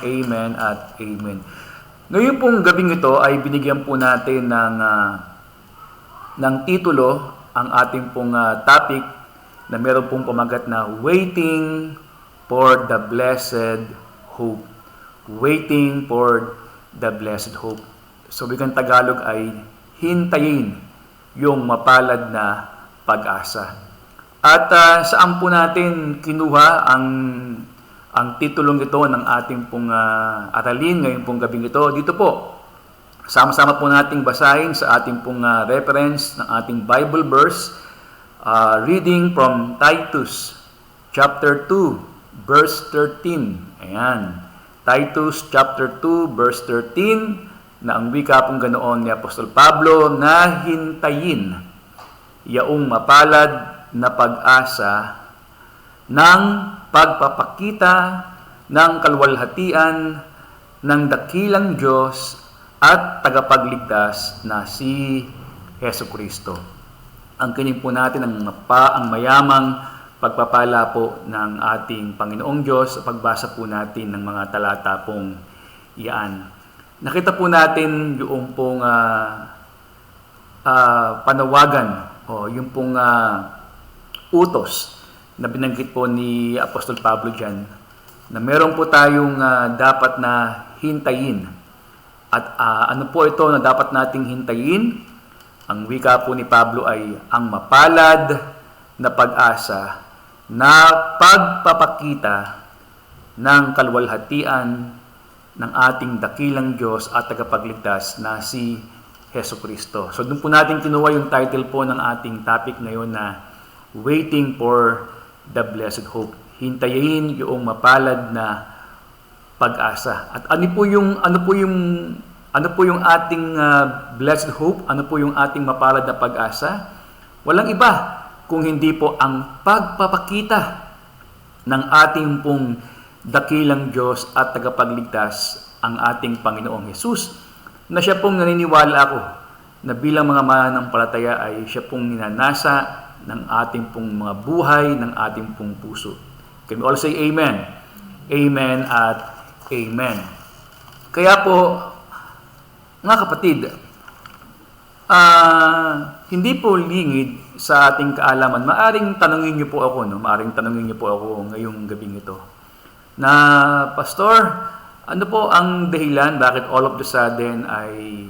Amen at amen. Ngayon pong gabing ito ay binigyan po natin ng titulo ang ating pong topic na meron pong pamagat na Waiting for the Blessed Hope. Waiting for the Blessed Hope. So, wikang Tagalog ay hintayin yung mapalad na pag-asa. At saan po natin kinuha ang titulong ito ng ating pong aralin ngayon pong gabing ito? Dito po, sama-sama po nating basahin sa ating pong reference ng ating Bible verse, reading from Titus chapter 2, verse 13. Ayan. Titus chapter 2, verse 13, na ang wika pong ganoon ni Apostol Pablo na hintayin yaong mapalad na pag-asa ng pagpapakita ng kalwalhatian ng dakilang Diyos at tagapagligtas na si Hesus Kristo. Ang kinig po natin ang mayamang pagpapala po ng ating Panginoong Diyos sa pagbasa po natin ng mga talata pong iyan. Nakita po natin yung pong panawagan o yung pong utos na binanggit po ni Apostol Pablo dyan, na meron po tayong dapat na hintayin. At ano po ito na dapat nating hintayin? Ang wika po ni Pablo ay ang mapalad na pag-asa na pagpapakita ng kalwalhatian ng ating dakilang Diyos at tagapagligtas na si Hesus Kristo. So doon po natin kinuha yung title po ng ating topic ngayon na Waiting for the Blessed Hope. Hintayin yung mapalad na pag-asa. At ano po yung ating blessed hope? Ano po yung ating mapalad na pag-asa? Walang iba kung hindi po ang pagpapakita ng ating pong dakilang Diyos at tagapagligtas, ang ating Panginoong Hesus, na siya pong naniniwala ako na bilang mga mananampalataya ay siya pong ninanasa ng ating pong mga buhay, ng ating pong puso. Can we all say amen? Amen at amen. Kaya po, mga kapatid, hindi po lingid sa ating kaalaman. Maaring tanungin niyo po ako, ngayong gabing ito. Na, Pastor, ano po ang dahilan bakit all of the sudden ay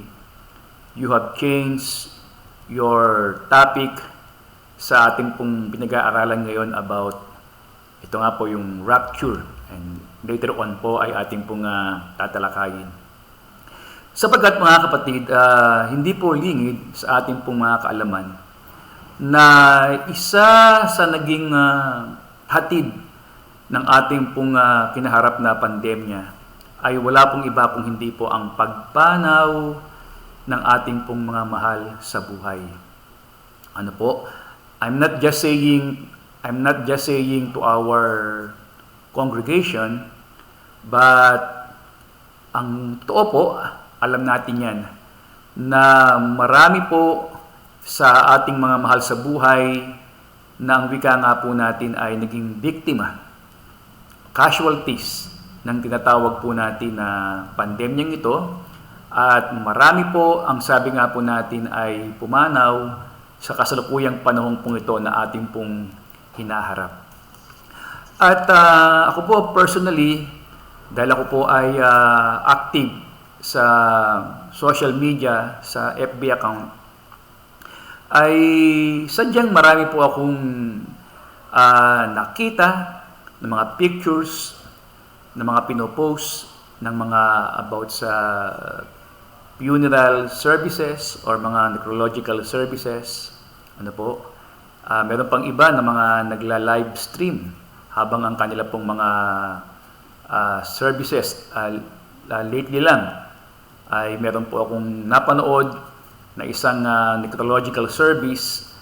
you have changed your topic sa ating pong pinag-aaralan ngayon about ito nga po yung rapture, and later on po ay ating pong tatalakayin. Sapagkat mga kapatid, hindi po lingid sa ating pong mga kaalaman na isa sa naging hatid ng ating pong kinaharap na pandemya ay wala pong iba kung hindi po ang pagpanaw ng ating pong mga mahal sa buhay. Ano po? I'm not just saying to our congregation, but ang totoo po, alam natin yan, na marami po sa ating mga mahal sa buhay na ang wika nga po natin ay naging biktima, casualties ng tinatawag po natin na pandemyang ito, at marami po ang sabi nga po natin ay pumanaw sa kasalukuyang panahon pong ito na ating pong hinaharap. At ako po personally, dahil ako po ay active sa social media, sa FB account, ay sadyang marami po akong nakita ng mga pictures, ng mga pinopost, ng mga about sa funeral services or mga necrological services. Ano po? Meron pang iba na mga nagla-live stream habang ang kanila pong mga services lately lang ay meron po akong napanood na isang necrological service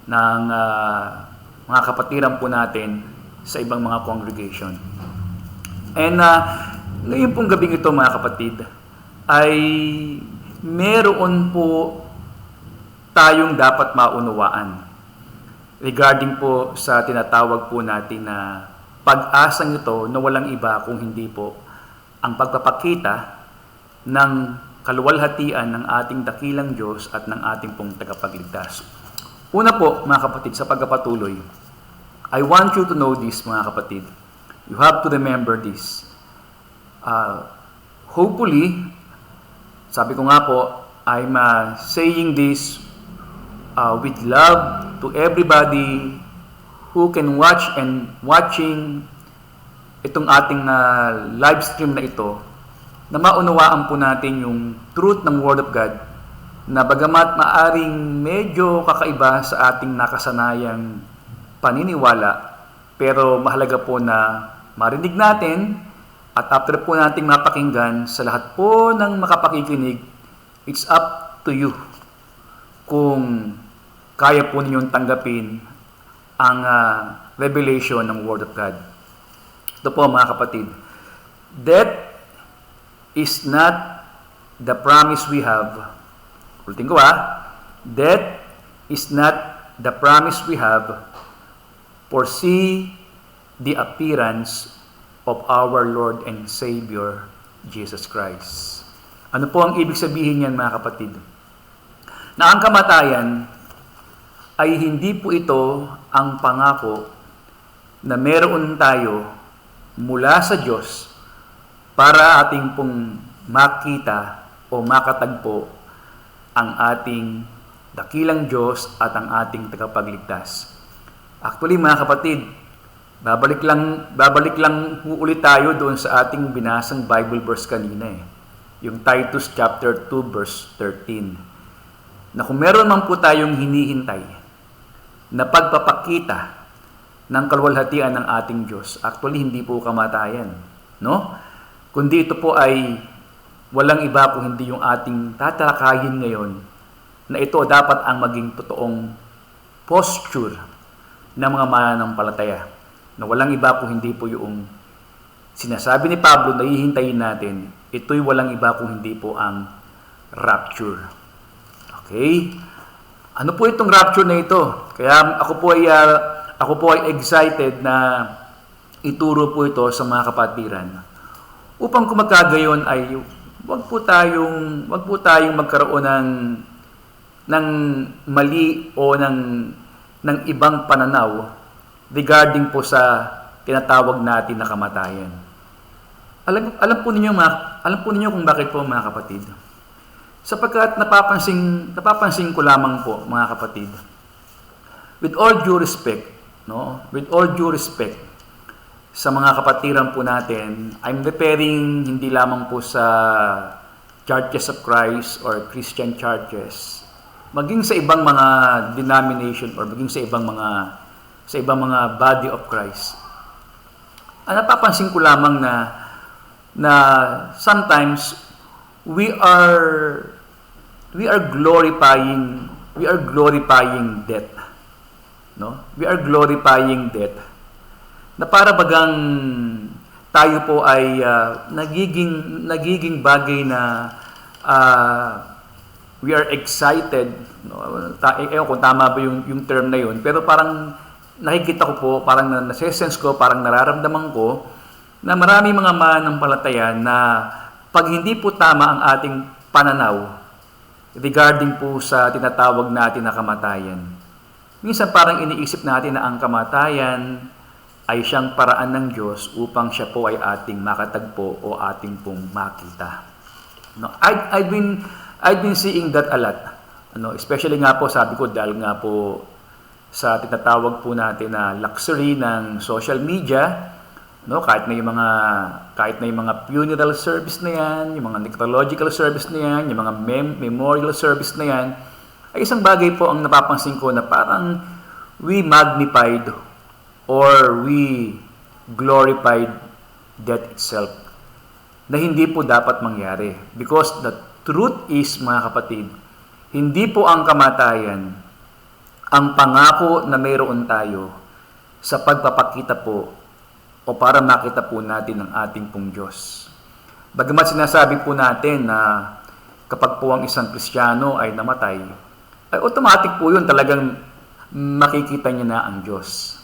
ng mga kapatiran po natin sa ibang mga congregation. And ngayon pong gabing ito mga kapatid ay meron po tayong dapat maunawaan regarding po sa tinatawag po natin na pag-asang ito na walang iba kung hindi po ang pagpapakita ng kaluwalhatian ng ating dakilang Diyos at ng ating pong tagapagligtas. Una po, mga kapatid, sa pagpapatuloy, I want you to know this, mga kapatid. You have to remember this. Hopefully, sabi ko nga po, I'm saying this with love to everybody who can watching itong ating live stream na ito, na maunawaan po natin yung truth ng Word of God, na bagamat maaring medyo kakaiba sa ating nakasanayang paniniwala, pero mahalaga po na marinig natin at after po nating mapakinggan sa lahat po ng makapakikinig, it's up to you kung kaya po ninyong tanggapin ang revelation ng Word of God. Ito po, mga kapatid, death is not the promise we have. Ulitin ko death is not the promise we have. Foresee the appearance of our Lord and Savior, Jesus Christ. Ano po ang ibig sabihin niyan, mga kapatid? Na ang kamatayan ay hindi po ito ang pangako na meron tayo mula sa Diyos para ating pong makita o makatagpo ang ating dakilang Diyos at ang ating tagapagligtas. Actually, mga kapatid, babalik lang ulit tayo doon sa ating binasang Bible verse kanina yung Titus chapter 2 verse 13. Na kung meron man po tayong hinihintay na pagpapakita ng kaluwalhatian ng ating Diyos, actually hindi po kamatayan, no? Kundi ito po ay walang iba kung hindi yung ating tatalakayin ngayon, na ito dapat ang maging totoong posture ng mga mananampalataya, na walang iba kung hindi po yung sinasabi ni Pablo na hihintayin natin. Ito'y walang iba kung hindi po ang rapture. Okay? Ano po itong rapture na ito? Kaya ako po ay excited na ituro po ito sa mga kapatiran. Upang kung magkagayon ay wag po tayong magkaroon ng mali o ng ibang pananaw regarding po sa tinatawag natin na kamatayan. Alam po ninyo kung bakit po, mga kapatid. Sapagkat napapansin ko lamang po, mga kapatid, with all due respect, sa mga kapatiran po natin, I'm referring hindi lamang po sa Churches of Christ or Christian churches, maging sa ibang mga denomination or maging sa ibang mga body of Christ. Napapansin ko lamang na sometimes we are glorifying death. No? We are glorifying death. Na para bagang tayo po ay nagiging bagay na we are excited. No? Ewan kung tama ba yung term na yun, pero parang nakikita ko po, parang nase-sense ko, parang nararamdaman ko na marami mga mananampalataya na pag hindi po tama ang ating pananaw regarding po sa tinatawag natin na kamatayan, minsan parang iniisip natin na ang kamatayan ay siyang paraan ng Diyos upang siya po ay ating makatagpo o ating pong makita. No, I've been seeing that a lot. Especially nga po, sabi ko, dahil nga po sa tinatawag po natin na luxury ng social media, no, kahit na yung mga funeral service na yan, yung mga necrological service na yan, yung mga memorial service na yan, ay isang bagay po ang napapansin ko na parang we magnified or we glorified death itself, na hindi po dapat mangyari. Because the truth is, mga kapatid, hindi po ang kamatayan ang pangako na mayroon tayo sa pagpapakita po o para makita po natin ang ating pong Diyos. Bagamat sinasabi po natin na kapag po ang isang Kristiyano ay namatay, ay automatic po yun, talagang makikita niya na ang Diyos.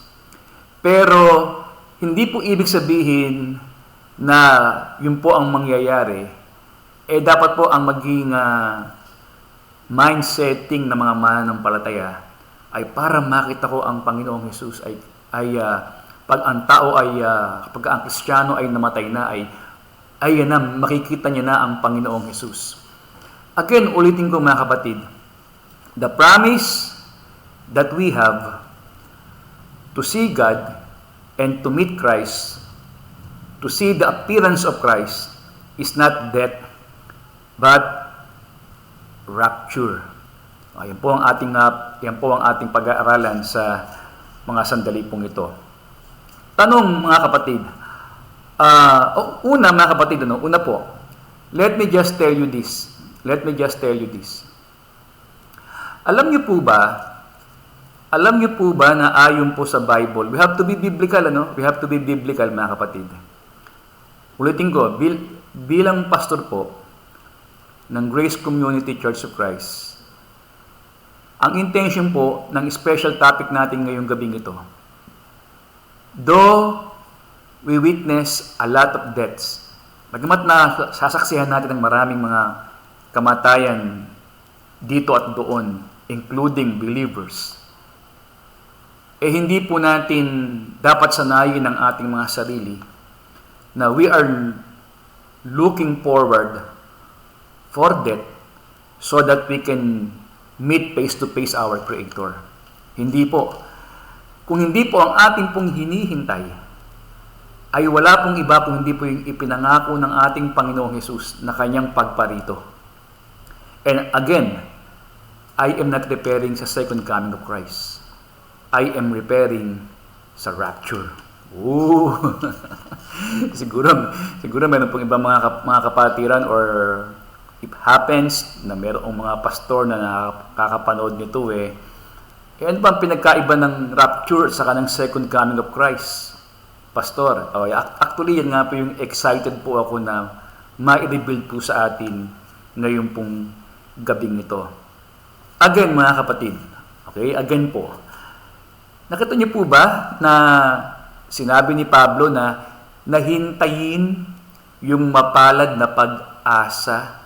Pero hindi po ibig sabihin na yun po ang mangyayari, dapat po ang maging mindsetting ng mga mananampalataya ay para makita ko ang Panginoong Hesus pag ang tao kapag ang Kristiyano ay namatay na ay yan na, makikita niya na ang Panginoong Hesus. Again, ulitin ko mga kapatid, the promise that we have to see God and to meet Christ, to see the appearance of Christ, is not death, but rapture. Yan po ang ating pag-aaralan sa mga sandali pong ito. Tanong mga kapatid, una po, let me just tell you this. Alam niyo po ba na ayon po sa Bible, we have to be biblical, We have to be biblical mga kapatid. Ulitin ko, bilang pastor po ng Grace Community Church of Christ, ang intention po ng special topic natin ngayong gabing ito, though we witness a lot of deaths, bagamat na sasaksihan natin ng maraming mga kamatayan dito at doon, including believers, hindi po natin dapat sanayin ang ating mga sarili na we are looking forward for death so that we can meet face to face our Creator. Hindi po. Kung hindi po ang ating pong hinihintay, ay wala pong iba kung hindi po yung ipinangako ng ating Panginoong Hesus na kanyang pagparito. And again, I am not referring sa second coming of Christ. I am referring sa rapture. Ooh! siguro meron pong ibang mga kapatiran or it happens na merong mga pastor na nakakapanood nito ano ba ang pinagkaiba ng rapture sa kanang second coming of Christ? Pastor, actually yan nga po yung excited po ako na ma-reveal po sa atin ngayon pong gabing ito. Again mga kapatid, again po. Nakita niyo po ba na sinabi ni Pablo na nahintayin yung mapalad na pag-asa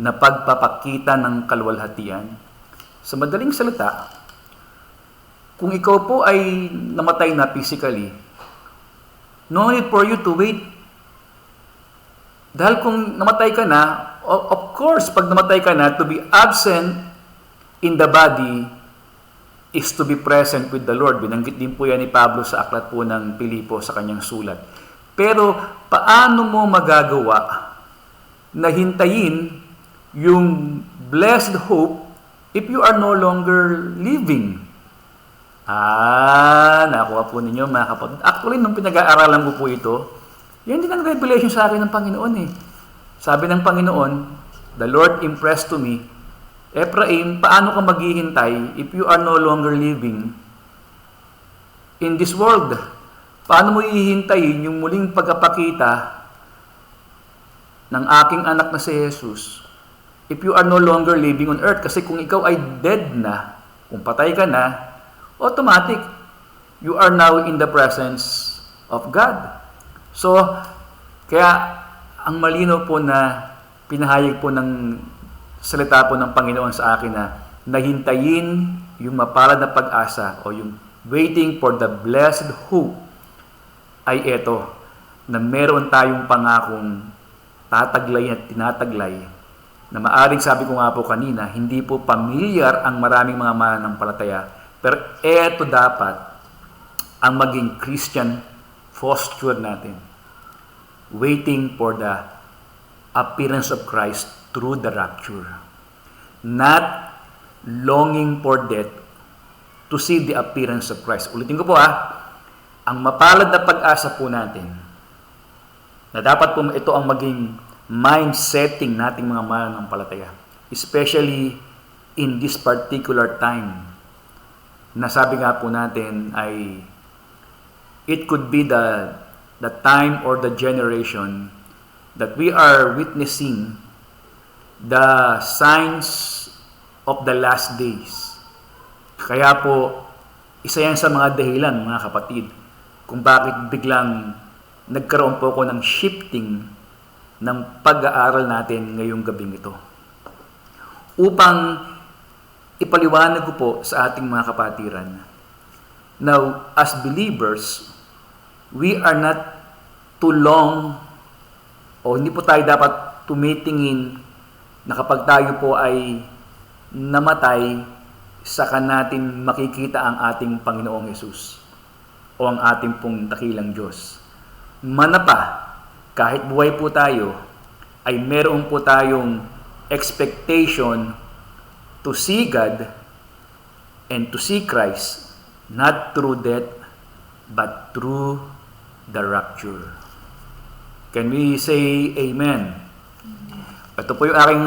na pagpapakita ng kaluwalhatian? Sa madaling salita, kung ikaw po ay namatay na physically, no need for you to wait. Dahil kung namatay ka na, of course, pag namatay ka na, to be absent in the body is to be present with the Lord. Binanggit din po yan ni Pablo sa aklat po ng Pilipo sa kanyang sulat. Pero paano mo magagawa na hintayin yung blessed hope if you are no longer living? Nakuha po ninyo mga kapatid. Actually, nung pinag-aaralan ko po ito, yan din ang revelation sa akin ng Panginoon Sabi ng Panginoon, the Lord impressed to me, Ephraim, paano ka maghihintay if you are no longer living in this world? Paano mo hihintayin yung muling pagkapakita ng aking anak na si Jesus if you are no longer living on earth? Kasi kung ikaw ay dead na, kung patay ka na, automatic, you are now in the presence of God. So, kaya ang malinaw po na pinahayag po ng salita po ng Panginoon sa akin na nahintayin yung mapalad na pag-asa o yung waiting for the blessed hope ay eto, na meron tayong pangakong tataglay at tinataglay na maaring sabi ko nga po kanina, hindi po pamilyar ang maraming mga mananampalataya, pero eto dapat ang maging Christian posture natin. Waiting for the appearance of Christ through the rapture. Not longing for death to see the appearance of Christ. Ulitin ko po ang mapalad na pag-asa po natin na dapat po ito ang maging mind setting nating mga mananampalataya. Especially in this particular time na sabi nga po natin ay it could be the time or the generation that we are witnessing the signs of the last days. Kaya po, isa yan sa mga dahilan, mga kapatid, kung bakit biglang nagkaroon po ako ng shifting ng pag-aaral natin ngayong gabing ito. Upang ipaliwanag ko po sa ating mga kapatiran. Now, as believers, we are not too long o hindi po tayo dapat tumitingin na kapag tayo po ay namatay, saka natin makikita ang ating Panginoong Hesus o ang ating pong dakilang Diyos. Manapa, kahit buhay po tayo, ay meron po tayong expectation to see God and to see Christ, not through death, but through the rapture. Can we say amen? Ito po yung aking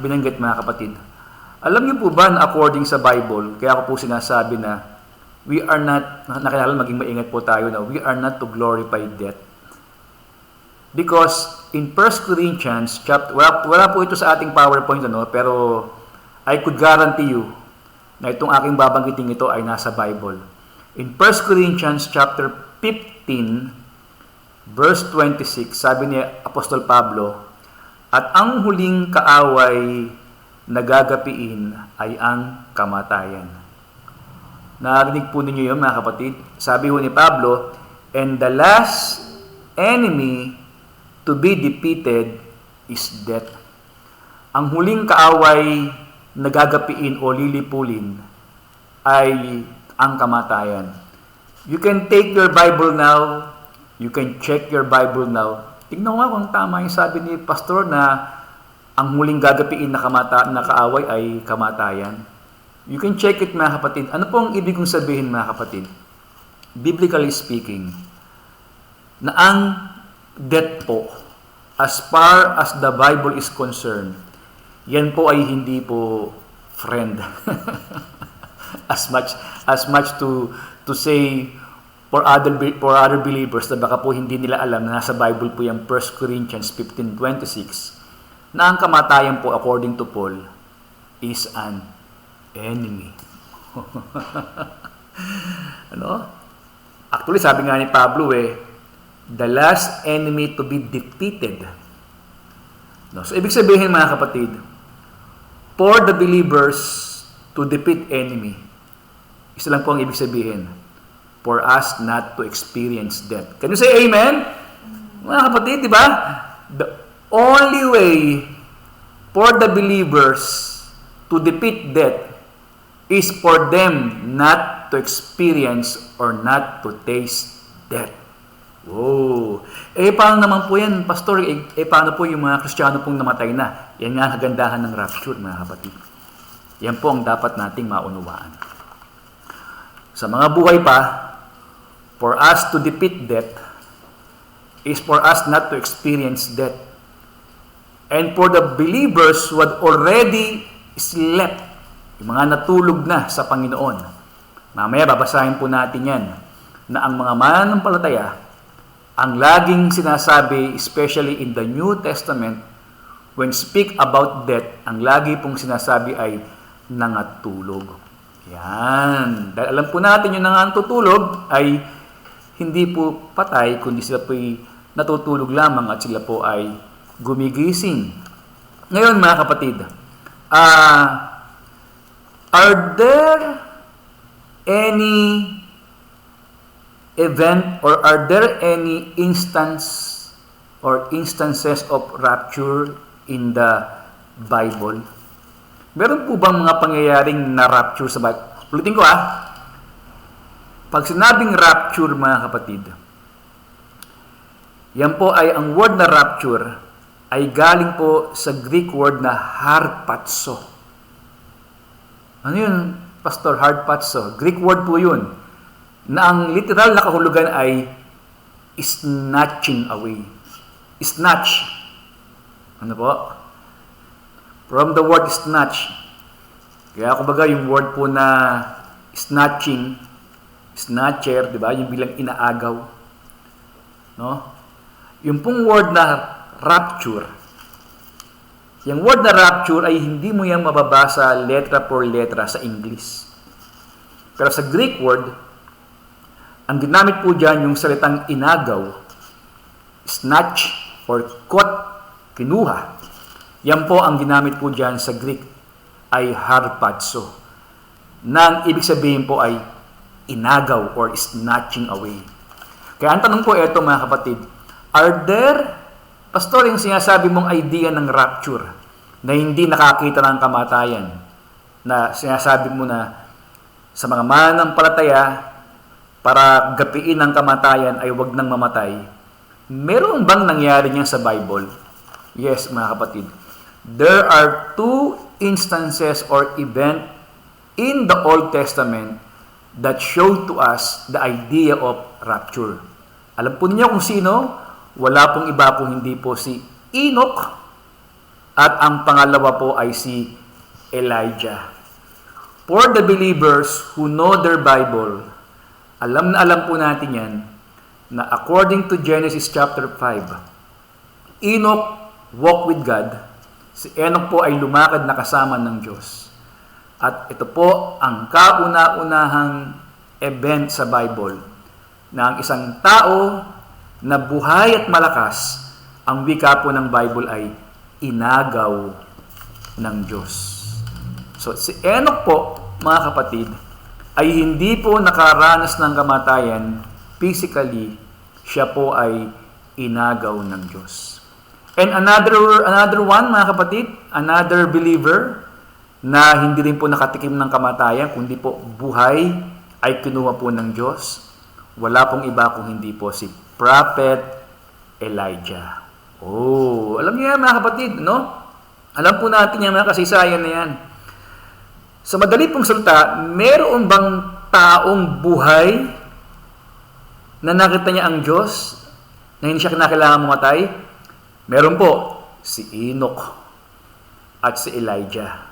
binanggit, mga kapatid. Alam niyo po ba na according sa Bible, kaya ko po sinasabi na we are not, nakilala, maging maingat po tayo na we are not to glorify death. Because in 1 Corinthians, wala po ito sa ating PowerPoint, pero I could guarantee you na itong aking babanggitin ito ay nasa Bible. In 1 Corinthians chapter 15, verse 26, sabi ni Apostol Pablo, at ang huling kaaway na gagapiin ay ang kamatayan. Narinig po ninyo yun, mga kapatid? Sabi po ni Pablo, and the last enemy to be defeated is death. Ang huling kaaway na gagapiin o lilipulin ay ang kamatayan. You can take your Bible now. You can check your Bible now. Tingnan mo kung tama yung sabi ni Pastor na ang huling gagapiin na kaaway ay kamatayan. You can check it, mga kapatid. Ano po ang ibig kong sabihin, mga kapatid? Biblically speaking, na ang death po, as far as the Bible is concerned, yan po ay hindi po friend. as much to say for other believers na baka po hindi nila alam na nasa Bible po yung 1 Corinthians 15:26 na ang kamatayan po according to Paul is an enemy. Actually, sabi nga ni Pablo the last enemy to be defeated. So, ibig sabihin, mga kapatid, for the believers to defeat enemy, isa lang po ang ibig sabihin, for us not to experience death. Can you say amen? Mga kapatid, di ba? The only way for the believers to defeat death is for them not to experience or not to taste death. Oh, paano naman po yan, Pastor? Paano po yung mga Kristiyano pong namatay na? Yan nga ang kagandahan ng rapture, mga kapatid. Yan po ang dapat nating maunawaan. Sa mga buhay pa, for us to defeat death is for us not to experience death. And for the believers who had already slept, yung mga natulog na sa Panginoon, mamaya babasahin po natin yan, na ang mga mananampalataya, ang laging sinasabi, especially in the New Testament, when speak about death, ang lagi pong sinasabi ay nangatulog. Yan. Dahil alam po natin yung nangatutulog ay hindi po patay, kundi sila po ay natutulog lamang at sila po ay gumigising. Ngayon, mga kapatid, are there any event or are there any instances of rapture in the Bible? Meron po bang mga pangyayaring na rapture sa Bible? Ulitin ko Pag sinabing rapture, mga kapatid, yan po ay ang word na rapture ay galing po sa Greek word na harpazo. Ano yun, Pastor? Harpazo. Greek word po yun. Na ang literal na kahulugan ay snatching away. Snatch. Ano po? From the word snatch. Kaya kumbaga yung word po na snatching, snatcher, di ba? Yung bilang inaagaw. No? Yung pong word na rapture. Yung word na rapture ay hindi mo yan mababasa letra por letra sa English. Pero sa Greek word, ang ginamit po dyan yung salitang inagaw snatch or caught, kinuha. Yan po ang ginamit po dyan sa Greek ay harpazo. Nang ibig sabihin po ay inagaw or snatching away. Kaya ang tanong po ito mga kapatid, are there, pastor, yung sinasabi mong idea ng rapture na hindi nakakita ng kamatayan, na sinasabi mo na sa mga mananampalataya para gapiin ang kamatayan ay wag nang mamatay, meron bang nangyari niyan sa Bible? Yes, mga kapatid. There are two instances or event in the Old Testament that show to us the idea of rapture. Alam po niyo kung sino? Wala pong iba kung hindi po si Enoch at ang pangalawa po ay si Elijah. For the believers who know their Bible, alam na alam po natin yan na according to Genesis chapter 5, Enoch walked with God. Si Enoch po ay lumakad na kasama ng Diyos. At ito po ang kauna-unahang event sa Bible na ang isang tao na buhay at malakas, ang wika po ng Bible ay inagaw ng Diyos. So si Enoch po, mga kapatid, ay hindi po nakaranas ng kamatayan physically, siya po ay inagaw ng Diyos. And another one, mga kapatid, another believer na hindi rin po nakatikim ng kamatayan, kundi po buhay ay kinuha po ng Diyos. Wala pong iba kung hindi po si Prophet Elijah. Oh, alam niyo yan mga kapatid, no? Alam po natin yan, mga kasaysayan na yan. Sa madali pong salita, meron bang taong buhay na nakita niya ang Diyos na hindi siya kinakailangan mamatay? Meron po si Enoch at si Elijah.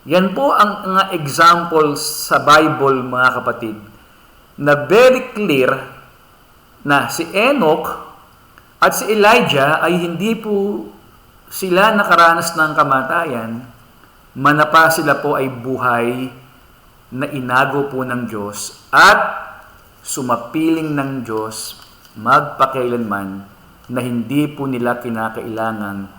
Yan po ang mga example sa Bible, mga kapatid, na very clear na si Enoch at si Elijah ay hindi po sila nakaranas ng kamatayan, manapa sila po ay buhay na inago po ng Diyos at sumapiling ng Diyos magpakailanman na hindi po nila kinakailangan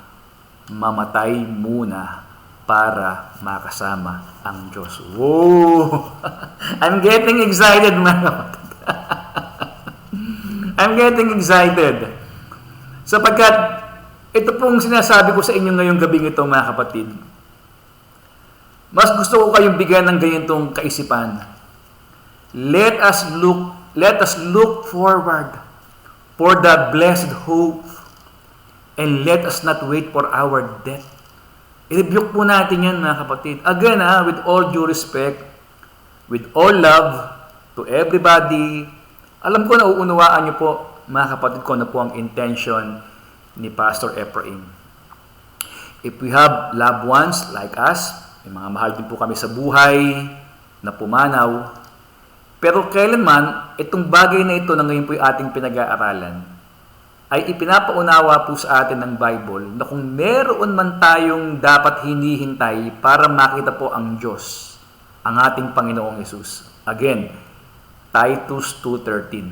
mamatay muna para makasama ang Diyos. Whoa! I'm getting excited, mga kapatid. I'm getting excited. Sapagkat ito pong sinasabi ko sa inyo ngayong gabing ito, mga kapatid. Mas gusto ko kayong bigyan ng ganitong kaisipan. Let us look forward for the blessed hope, and let us not wait for our death. I-rebuke po natin yan, mga kapatid. Again, with all due respect, with all love to everybody, alam ko na uunawaan niyo po, mga kapatid ko, na po ang intention ni Pastor Ephraim. If we have loved ones like us, may mga mahal din po kami sa buhay na pumanaw, pero kailanman, itong bagay na ito na ngayon po yung ating pinag-aaralan, ay ipinapaunawa po sa atin ng Bible na kung meron man tayong dapat hinihintay para makita po ang Diyos, ang ating Panginoong Hesus. Again, Titus 2:13.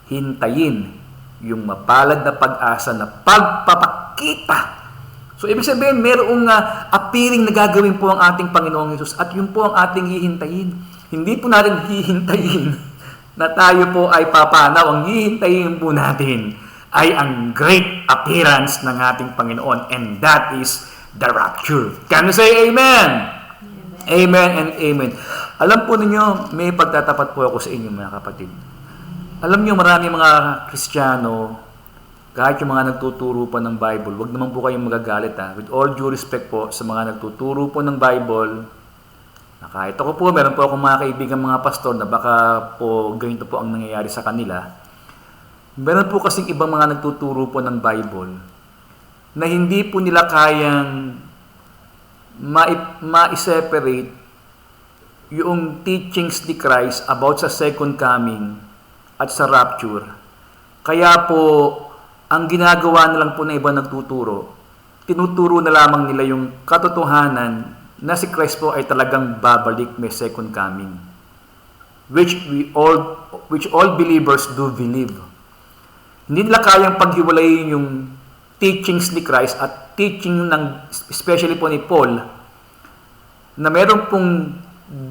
Hintayin yung mapalad na pag-asa na pagpapakita. So, ibig sabihin, merong appearing na gagawin po ang ating Panginoong Hesus at yun po ang ating hihintayin. Hindi po natin hihintayin na tayo po ay papanaw. Ang hihintayin po natin ay ang great appearance ng ating Panginoon, and that is the rapture. Can you say amen? Amen, amen and amen. Alam po ninyo, may pagtatapat po ako sa inyo, mga kapatid. Alam niyo, marami mga Kristiyano, kahit yung mga nagtuturo pa ng Bible, wag naman po kayong magagalit. With all due respect po sa mga nagtuturo po ng Bible, na kahit ako po, meron po akong mga kaibigan mga pastor na baka po ganito po ang nangyayari sa kanila. Meron po kasing ibang mga nagtuturo po ng Bible na hindi po nila kayang ma-separate yung teachings ni Christ about sa second coming at sa rapture. Kaya po, ang ginagawa na lang po na iba nagtuturo, tinuturo na lamang nila yung katotohanan na si Christ po ay talagang babalik, may second coming, which all believers do believe. Hindi nila kayang paghiwalayin yung teachings ni Christ at teaching ng, especially po ni Paul, na meron pong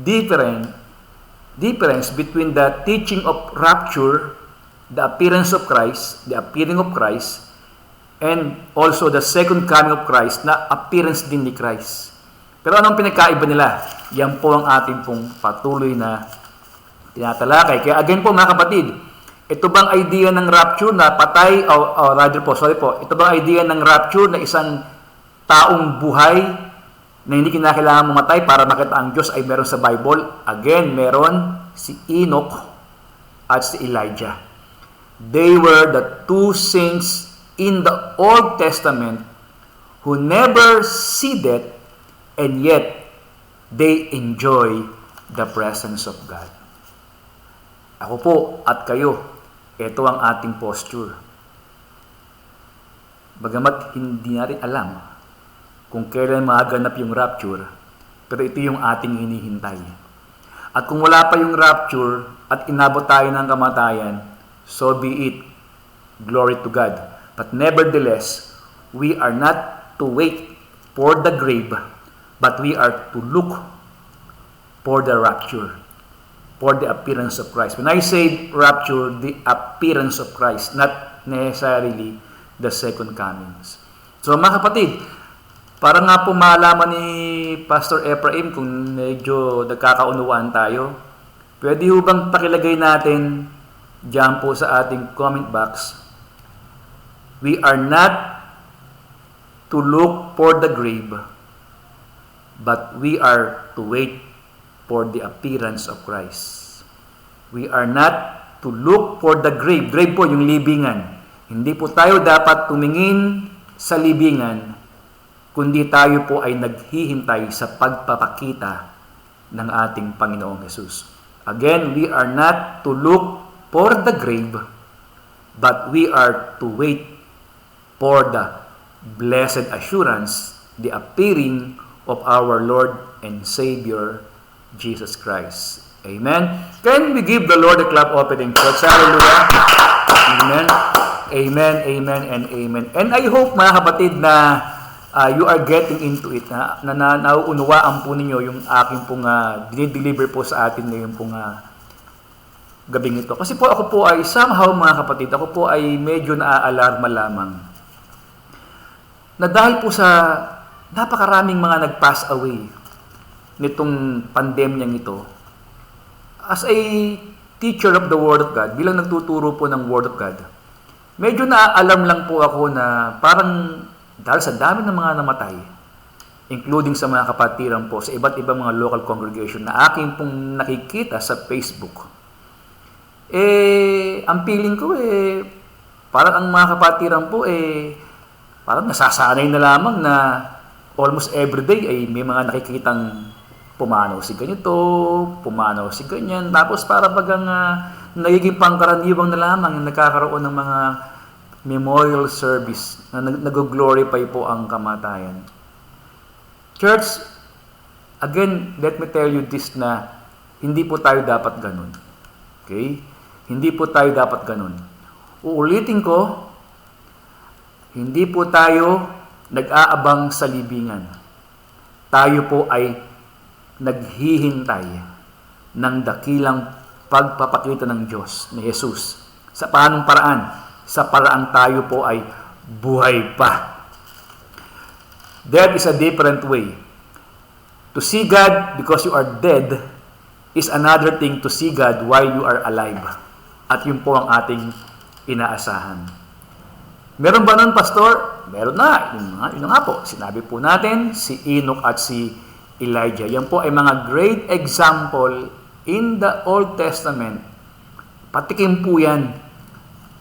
difference between the teaching of rapture, the appearance of Christ, the appearing of Christ, and also the second coming of Christ na appearance din ni Christ. Pero anong pinagkaiba nila? Yan po ang ating pong patuloy na tinatalakay. Kaya again po mga kapatid, ito bang idea ng rapture na patay, ito bang idea ng rapture na isang taong buhay na hindi kinakailangan mamatay para makita ang Diyos ay meron sa Bible? Again, meron si Enoch at si Elijah. They were the two saints in the Old Testament who never see death and yet they enjoy the presence of God. Ako po at kayo, ito ang ating posture. Bagamat hindi natin alam kung kailan magaganap yung rapture, pero ito yung ating hinihintay. At kung wala pa yung rapture at inabot tayo ng kamatayan, so be it. Glory to God. But nevertheless, we are not to wait for the grave, but we are to look for the rapture, for the appearance of Christ. When I say rapture, the appearance of Christ, not necessarily the second comings. So mga kapatid, para nga po malaman ni Pastor Ephraim kung medyo nagkakaunawaan tayo, pwede ho bang pakilagay natin diyan po sa ating comment box, we are not to look for the grave, but we are to wait for the appearance of Christ. We are not to look for the grave. Grave po yung libingan. Hindi po tayo dapat tumingin sa libingan, kundi tayo po ay naghihintay sa pagpapakita ng ating Panginoong Jesus. Again, we are not to look for the grave, but we are to wait for the blessed assurance, the appearing of our Lord and Savior, Jesus Christ. Amen. Can we give the Lord a clap opening church? Hallelujah. Amen. Amen, amen, and amen. And I hope mga kapatid na you are getting into it, na nauunawaan po ninyo yung aking pong dinideliver po sa atin ngayon pong gabing ito. Kasi po ako po ay somehow mga kapatid, ako po ay medyo naaalarma lamang. Na dahil po sa napakaraming mga nag-pass away nitong pandemyang ito, as a teacher of the Word of God, bilang nagtuturo po ng Word of God, medyo naaalam lang po ako na parang dahil sa dami ng mga namatay, including sa mga kapatiran po sa iba't ibang mga local congregation na aking pong nakikita sa Facebook, ang feeling ko parang ang mga kapatiran po parang nasasanay na lamang na almost everyday ay may mga nakikitang pumanaw si ganito, pumanaw si ganyan, tapos para bagang nagiging pangkaraniwang na lamang nagkakaroon ng mga memorial service na nag-glorify po ang kamatayan. Church, again, let me tell you this na hindi po tayo dapat ganun. Okay? Hindi po tayo dapat ganun. Uulitin ko, hindi po tayo nag-aabang sa libingan. Tayo po ay naghihintay ng dakilang pagpapakita ng Diyos, ni Jesus. Sa paanong paraan? Sa paraan tayo po ay buhay pa. Death is a different way. To see God because you are dead is another thing to see God while you are alive. At yun po ang ating inaasahan. Meron ba nun, Pastor? Meron na. Yun nga po. Sinabi po natin si Enoch at si Elijah. Yan po ay mga great example in the Old Testament. Patikim po yan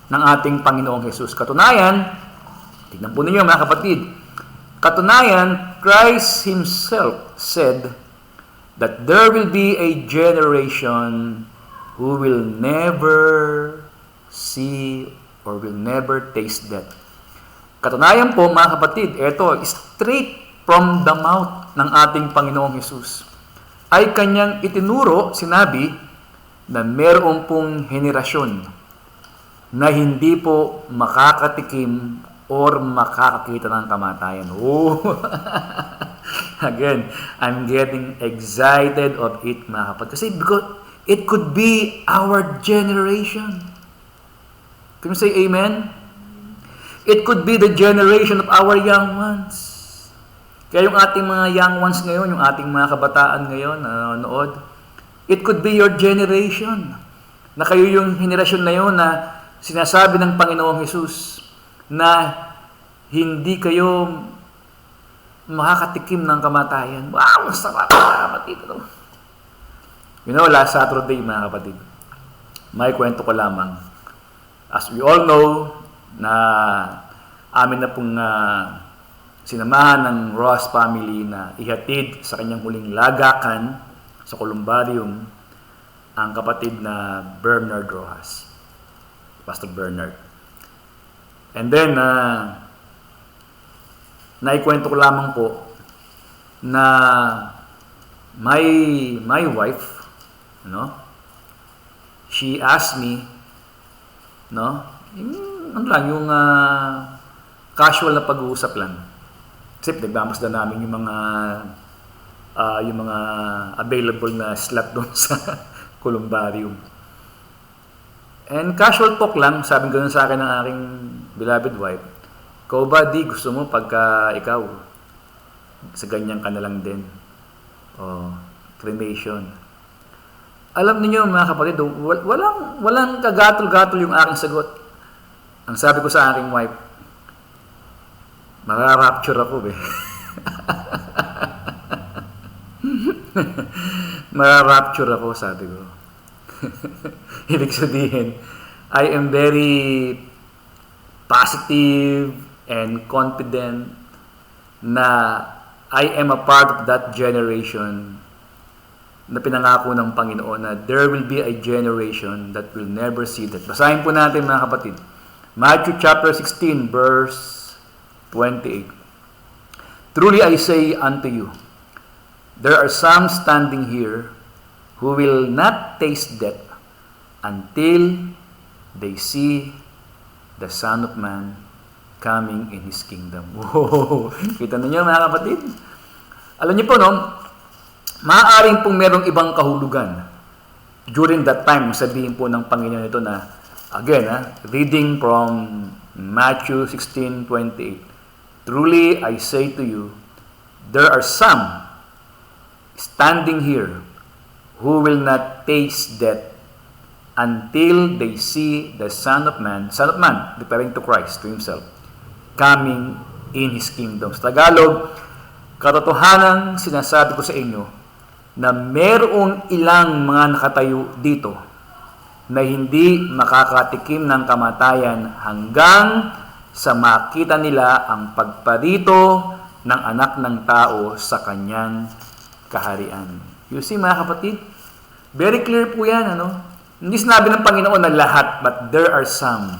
ng ating Panginoong Jesus. Katunayan, tignan po ninyo mga kapatid, katunayan, Christ Himself said that there will be a generation who will never see or will never taste death. Katunayan po mga kapatid, ito, straight from the mouth ng ating Panginoong Jesus, ay kanyang itinuro, sinabi, na meron pong henerasyon na hindi po makakatikim or makakakita ng kamatayan. Oh! Again, I'm getting excited of it, mga kapatid. Kasi because it could be our generation. Can you say amen? It could be the generation of our young ones. Kaya yung ating mga young ones ngayon, yung ating mga kabataan ngayon na nanonood, it could be your generation. Na kayo yung henerasyon na yun na sinasabi ng Panginoong Hesus na hindi kayo makakatikim ng kamatayan. Wow! Sarap mga kapatid. You know, last Saturday mga kapatid, may kwento ko lamang. As we all know, na amin na pong sinamahan ng Rojas family na ihatid sa kanyang huling lagakan sa Columbarium ang kapatid na Bernard Rojas, Pastor Bernard. And then, naikwento ko lamang po na my wife, she asked me, yung casual na pag-uusap lang. Kasi nagmamasdan namin yung mga available na slot doon sa Columbarium. And casual talk lang, sabi ganoon sa akin ng aking beloved wife, ikaw ba, di gusto mo pagka ikaw, sa ganyan ka na lang din. Cremation. Alam niyo mga kapatid, walang kagatol-gatol yung aking sagot. Ang sabi ko sa aking wife, mara-rapture ako mara-rapture ako, sabi ko. Ibig sabihin, I am very positive and confident na I am a part of that generation na pinangako ng Panginoon na there will be a generation that will never see that. Basahin po natin mga kapatid. Matthew chapter 16 verse 28. Truly I say unto you, there are some standing here who will not taste death until they see the Son of Man coming in His kingdom. Wow! Kita ninyo mga kapatid? Alam niyo po, maaaring pong merong ibang kahulugan. During that time, sabihin po ng Panginoon ito na, again, reading from Matthew 16:28. Truly, I say to you, there are some standing here who will not taste death until they see the Son of Man, referring to Christ, to Himself, coming in His kingdom. Sa Tagalog, katotohanan sinasabi ko sa inyo na merong ilang mga nakatayo dito na hindi makakatikim ng kamatayan hanggang sa makita nila ang pagparito ng anak ng tao sa kanyang kaharian. You see mga kapatid? Very clear po yan, Hindi sinabi ng Panginoon na lahat, but there are some.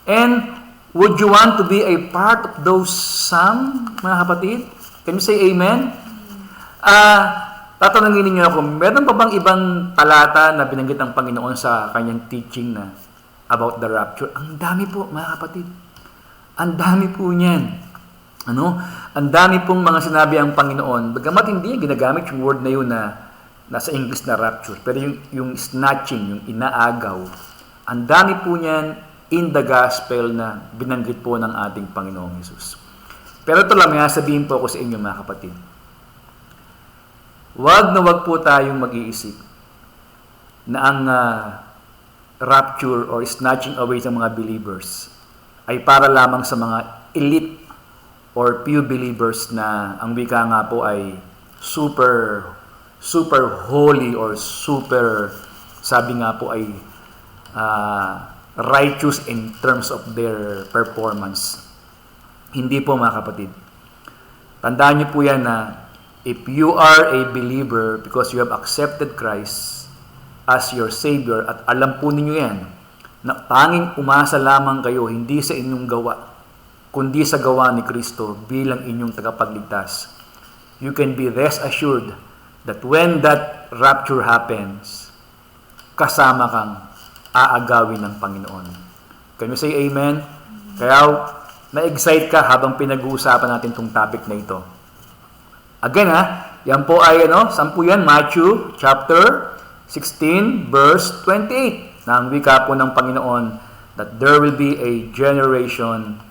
And would you want to be a part of those some, mga kapatid? Can you say amen? Tatanungin niyo ako, meron pa bang ibang talata na binanggit ng Panginoon sa kanyang teaching na about the rapture? Ang dami po, mga kapatid. Ang dami po niyan. Ang dami pong mga sinabi ang Panginoon. Bagamat hindi ginagamit yung word na yun na nasa English na rapture. Pero yung snatching, yung inaagaw, ang dami po niyan in the gospel na binanggit po ng ating Panginoong Hesus. Pero ito lang, may sabihin po ako sa inyo mga kapatid. Wag po tayong mag-iisip na ang rapture or snatching away ng mga believers ay para lamang sa mga elite or few believers na ang wika nga po ay super holy or super, sabi nga po ay righteous in terms of their performance. Hindi po mga kapatid. Tandaan niyo po yan na if you are a believer because you have accepted Christ as your Savior at alam po ninyo yan na tanging umasa lamang kayo hindi sa inyong gawa kundi sa gawa ni Kristo bilang inyong tagapagligtas, you can be rest assured that when that rapture happens, kasama kang aagawin ng Panginoon. Can you say amen? Kaya na-excite ka habang pinag-uusapan natin itong topic na ito. Again yan po ay saan po yan? Matthew chapter 16 verse 28. Na ang wika po ng Panginoon that there will be a generation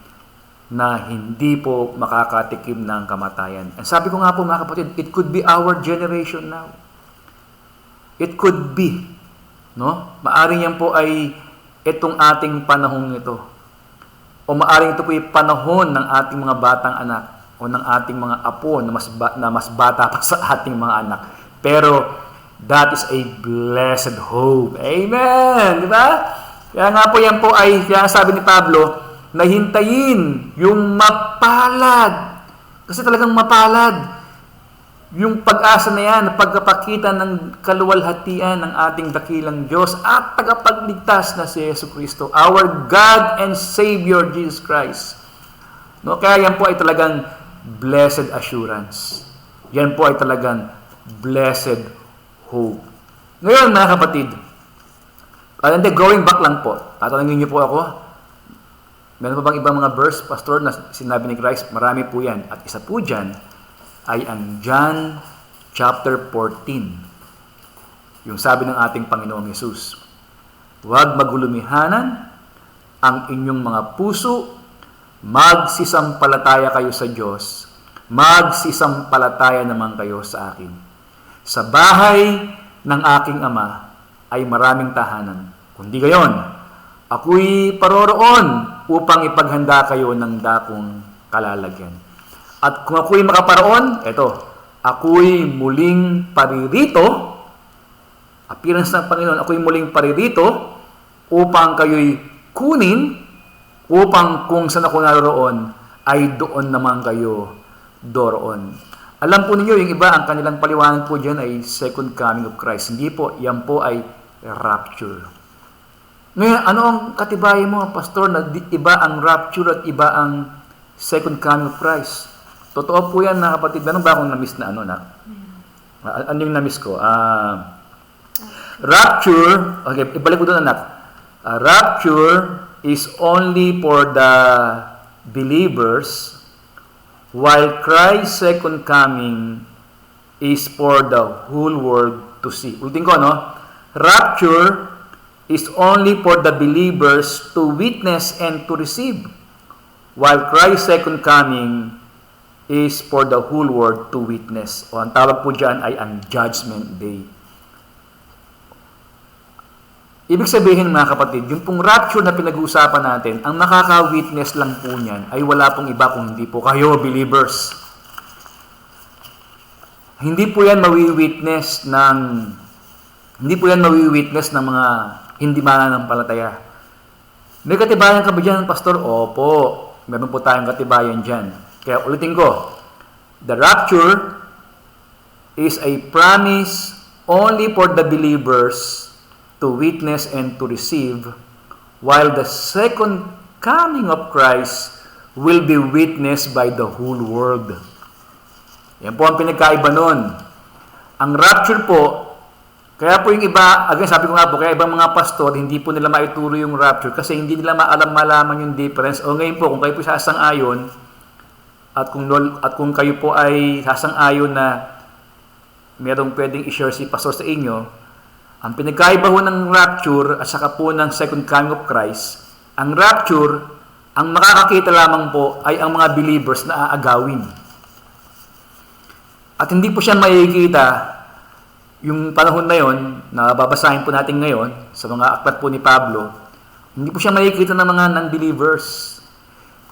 na hindi po makakatikim ng kamatayan. And sabi ko nga po mga kapatid, it could be our generation now. It could be. Maaring yan po ay itong ating panahong ito. O maaring ito po ay panahon ng ating mga batang anak o ng ating mga apo na mas bata pa sa ating mga anak. Pero that is a blessed hope. Amen! Di ba? Kaya nga po yan po ay, kaya sabi ni Pablo, nahintayin yung mapalad. Kasi talagang mapalad. Yung pag-asa na yan, pagkapakita ng kaluwalhatian ng ating dakilang Diyos at tagapagligtas na si Yesu Kristo, our God and Savior Jesus Christ. Kaya yan po ay talagang blessed assurance. Yan po ay talagang blessed hope. Ngayon mga kapatid, going back lang po, tatanungin niyo po ako, meron pa bang ibang mga verse, Pastor, na sinabi ni Christ? Marami po yan. At isa po dyan, ay ang John chapter 14. Yung sabi ng ating Panginoong Yesus, huwag magulumihanan ang inyong mga puso, magsisampalataya kayo sa Diyos, magsisampalataya naman kayo sa akin. Sa bahay ng aking Ama ay maraming tahanan. Kundi gayon, ako'y paroroon upang ipaghanda kayo ng dakong kalalagyan. At kung ako'y makaparoon, ako'y muling paririto, appearance ng Panginoon, ako'y muling paririto upang kayo'y kunin, upang kung saan ako naroon, ay doon naman kayo doroon. Alam po ninyo, yung iba, ang kanilang paliwanag po dyan ay second coming of Christ. Hindi po, yan po ay rapture. Ngayon, ano ang katibayan mo, Pastor, na iba ang rapture at iba ang second coming of Christ? Totoo po yan, mga kapatid. Meron ba akong na-miss na ano yung na-miss ko? Rapture, okay, ibalik ko doon, anak. Rapture is only for the believers, while Christ's second coming is for the whole world to see. Ulitin ko, Rapture is only for the believers to witness and to receive, while Christ's second coming is for the whole world to witness. O ang tawag po dyan ay ang Judgment Day. Ibig sabihin mga kapatid, yung pong rapture na pinag-uusapan natin, ang makaka-witness lang po niyan ay wala pong iba kung hindi po kayo, believers. Hindi po yan mawi-witness ng mga hindi mananampalataya. May katibayan ka ba dyan, Pastor? Opo, meron po tayong katibayan dyan. Kaya ulitin ko, the rapture is a promise only for the believers to witness and to receive, while the second coming of Christ will be witnessed by the whole world. Yan po ang pinagkaiba nun. Ang rapture po, kaya po yung iba, again sabi ko nga po, kaya ibang mga pastor, hindi po nila maituro yung rapture kasi hindi nila malaman yung difference. O ngayon po, kung kayo po sasang-ayon, at kung kayo po ay sasang-ayon na merong pwedeng i-share si pastor sa inyo, ang pinagkaiba ho ng rapture at saka po ng second coming of Christ, ang rapture, ang makakakita lamang po ay ang mga believers na aagawin. At hindi po siya makikita yung panahon na yon na babasahin po natin ngayon sa mga aklat po ni Pablo, hindi po siya makikita ng mga non-believers.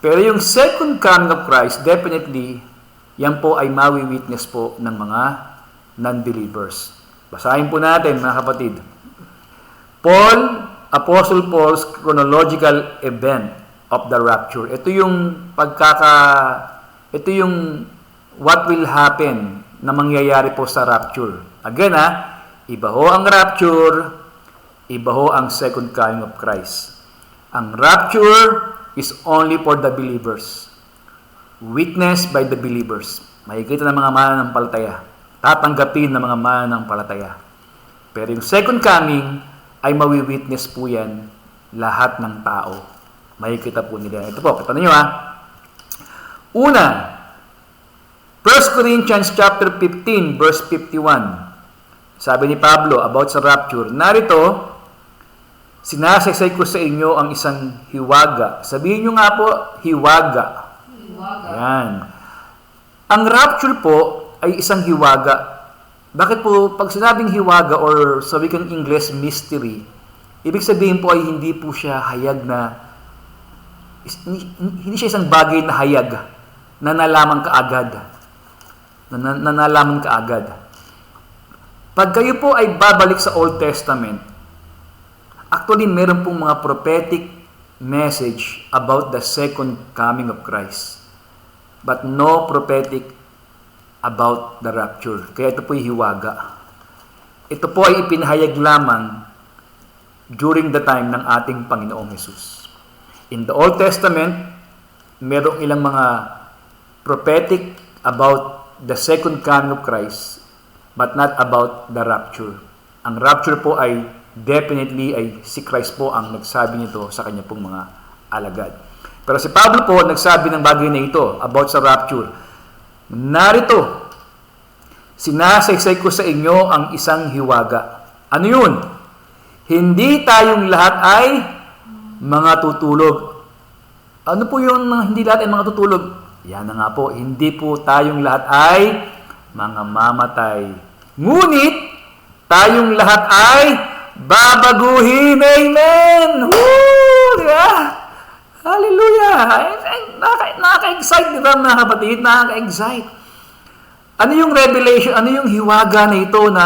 Pero yung second coming of Christ, definitely, yan po ay mawi-witness po ng mga non-believers. Basahin po natin, mga kapatid. Apostle Paul's chronological event of the rapture. Ito yung what will happen na mangyayari po sa rapture. Again, iba ho ang rapture, iba ho ang second coming of Christ. Ang rapture is only for the believers. Witnessed by the believers. Makikita ng mga mananampalataya. Tatanggapin ng mga mananampalataya. Pero yung second coming ay mawi-witness po yan lahat ng tao. makikita po nila. Ito po, kita nyo ha. Una, 1 Corinthians chapter 15, verse 51. Sabi ni Pablo about sa rapture, narito, sinasaysay ko sa inyo ang isang hiwaga. Sabihin nyo nga po, hiwaga. Ayan. Ang rapture po ay isang hiwaga. Bakit po, pag sinabing hiwaga or sa wikang English, mystery, ibig sabihin po ay hindi po siya hayag na, hindi siya isang bagay na hayag na nalaman kaagad. Na nalaman kaagad. Pag kayo po ay babalik sa Old Testament, actually meron pong mga prophetic message about the second coming of Christ. But no prophetic about the rapture. Kaya ito po ay hiwaga. Ito po ay ipinahayag lamang during the time ng ating Panginoong Hesus. In the Old Testament, merong ilang mga prophetic about the second coming of Christ, but not about the rapture. Ang rapture po ay definitely ay si Christ po ang nagsabi nito sa kanya pong mga alagad. Pero si Pablo po nagsabi ng bagay na ito about sa rapture. Narito, sinasaysay ko sa inyo ang isang hiwaga. Ano yun? Hindi tayong lahat ay mga tutulog. Ano po yung hindi lahat ay mga tutulog? Yan na nga po, hindi po tayong lahat ay mga mamatay. Ngunit, tayong lahat ay babaguhin. Amen! Woo! Diba? Hallelujah! Nakaka-excite, diba mga kapatid? Nakaka-excite. Ano yung revelation, ano yung hiwaga na ito na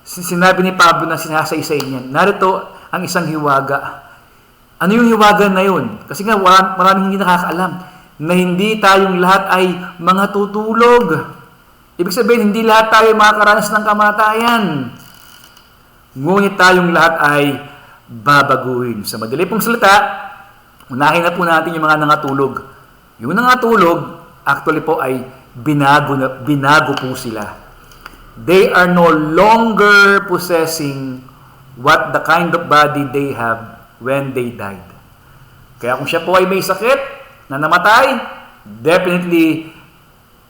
sinabi ni Pablo na sinasaysay niya? Narito ang isang hiwaga. Ano yung hiwaga na yun? Kasi nga maraming hindi nakakaalam na hindi tayong lahat ay mga tutulog. Ibig sabihin, hindi lahat tayo makakaranas ng kamatayan. Ngunit tayong lahat ay babaguhin. Sa madali pong salita, unahin na po natin yung mga nangatulog. Yung nangatulog, actually po ay binago po sila. They are no longer possessing what the kind of body they have when they died. Kaya kung siya po ay may sakit na namatay, definitely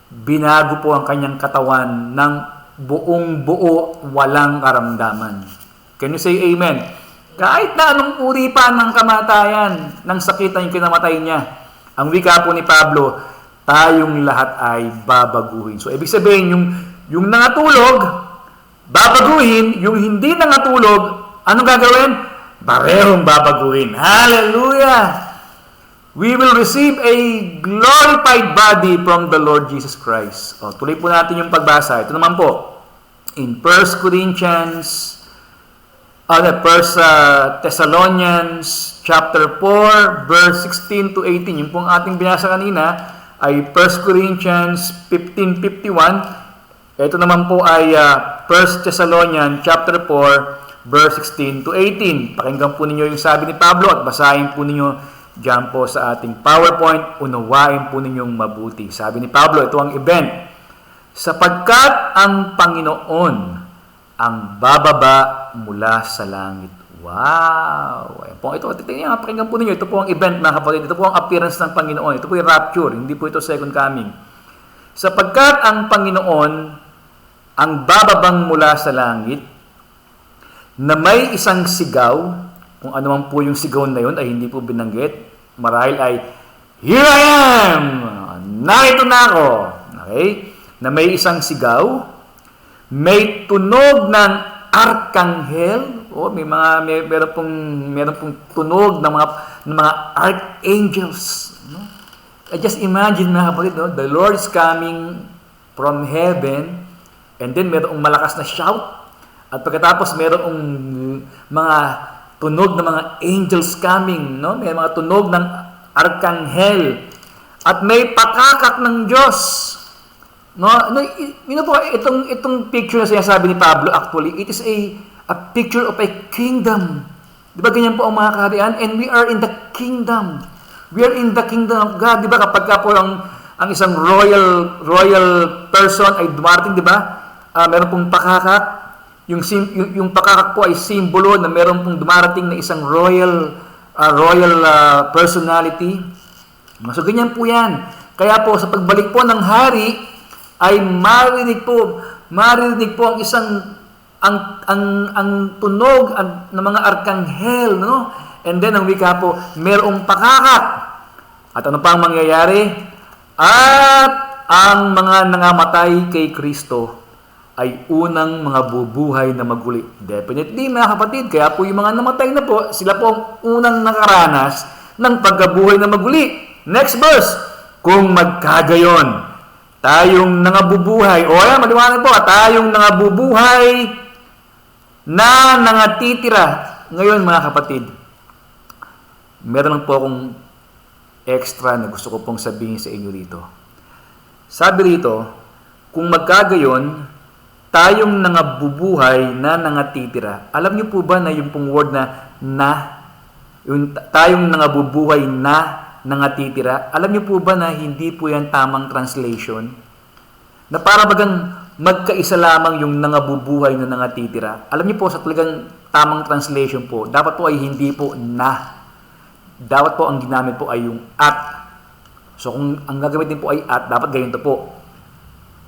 binago po ang kanyang katawan ng buong buo, walang karamdaman. Can you say amen? Kahit na anong uri pa ng kamatayan, ng sakit na yung kinamatay niya, ang wika po ni Pablo, tayong lahat ay babaguhin. So, ibig sabihin, yung nangatulog, babaguhin, yung hindi nangatulog, anong gagawin? Parehong babaguhin. Hallelujah! We will receive a glorified body from the Lord Jesus Christ. O, tuloy po natin yung pagbasa. Ito naman po, in 1 Thessalonians chapter 4, verse 16 to 18. Yung pong ating binasa kanina ay 1 Corinthians 15:51. Ito naman po ay 1 Thessalonians chapter 4, verse 16 to 18. Pakinggan po ninyo yung sabi ni Pablo at basahin po ninyo diyan po sa ating PowerPoint. Unawain po ninyong mabuti. Sabi ni Pablo, ito ang event. Sapagkat ang Panginoon ang bababa mula sa langit. Wow! Ayan po, ito, titingnan, pakinggan po ninyo. Ito po ang event, mga kapatid. Ito po ang appearance ng Panginoon. Ito po yung rapture. Hindi po ito second coming. Sapagkat ang Panginoon ang bababang mula sa langit na may isang sigaw. Kung ano man po yung sigaw na yun ay hindi po binanggit. Marahil ay, here I am! Narito na ako! Okay? Na may isang sigaw, may tunog ng arkanghel. Meron pong tunog ng mga archangels. No? I just imagine mga kapatid, no? The Lord is coming from heaven and then merong malakas na shout at pagkatapos merong mga tunog ng mga angels coming, no? May mga tunog ng arkanghel at may pakakak ng Diyos. No, po itong picture na sinasabi ni Pablo, actually it is a picture of a kingdom. 'Di ba ganyan po ang mga kaharian? And we are in the kingdom. We are in the kingdom of God. 'Di ba kapag ka po ang isang royal person ay dumarating, 'di ba? Meron pong pakakak. Yung pakakak po ay simbolo na meron pong dumarating na isang royal royal personality. So, ganyan po yan. Kaya po, sa pagbalik po ng hari, ay marinig po ang isang ang tunog ng mga arkanghel, no? And then ang wika po, merong pakakak. At ano pa ang mangyayari? At ang mga nangamatay kay Kristo ay unang mga bubuhay na maguli. Definitely, mga kapatid, kaya po yung mga namatay na po, sila po ang unang nakaranas ng pagkabuhay na maguli. Next verse, kung magkagayon, tayong nangabubuhay, o ayan, maliwanag po, tayong nangabubuhay na nangatitira. Ngayon, mga kapatid, meron lang po akong extra na gusto ko pong sabihin sa inyo dito. Sabi rito, kung magkagayon, tayong nangabubuhay na nangatitira. Alam niyo po ba na yung pong word na, yung tayong nangabubuhay na nangatitira, alam niyo po ba na hindi po yan tamang translation? Na para bagang magkaisa lamang yung nangabubuhay na nangatitira. Alam niyo po, sa talagang tamang translation po, dapat po ay hindi po na. Dapat po ang ginamit po ay yung at. So kung ang gagamitin po ay at, dapat ganito po.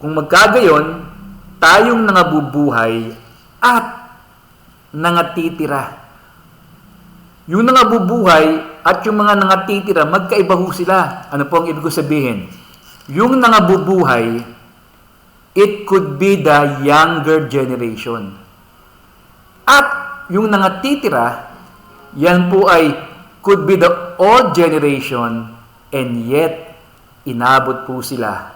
Kung magkagayon, tayong nangabubuhay at nangatitira. Yung nangabubuhay at yung mga nangatitira, magkaiba ho sila. Ano po ang ibig sabihin? Yung nangabubuhay, it could be the younger generation. At yung nangatitira, yan po ay could be the old generation, and yet inabot po sila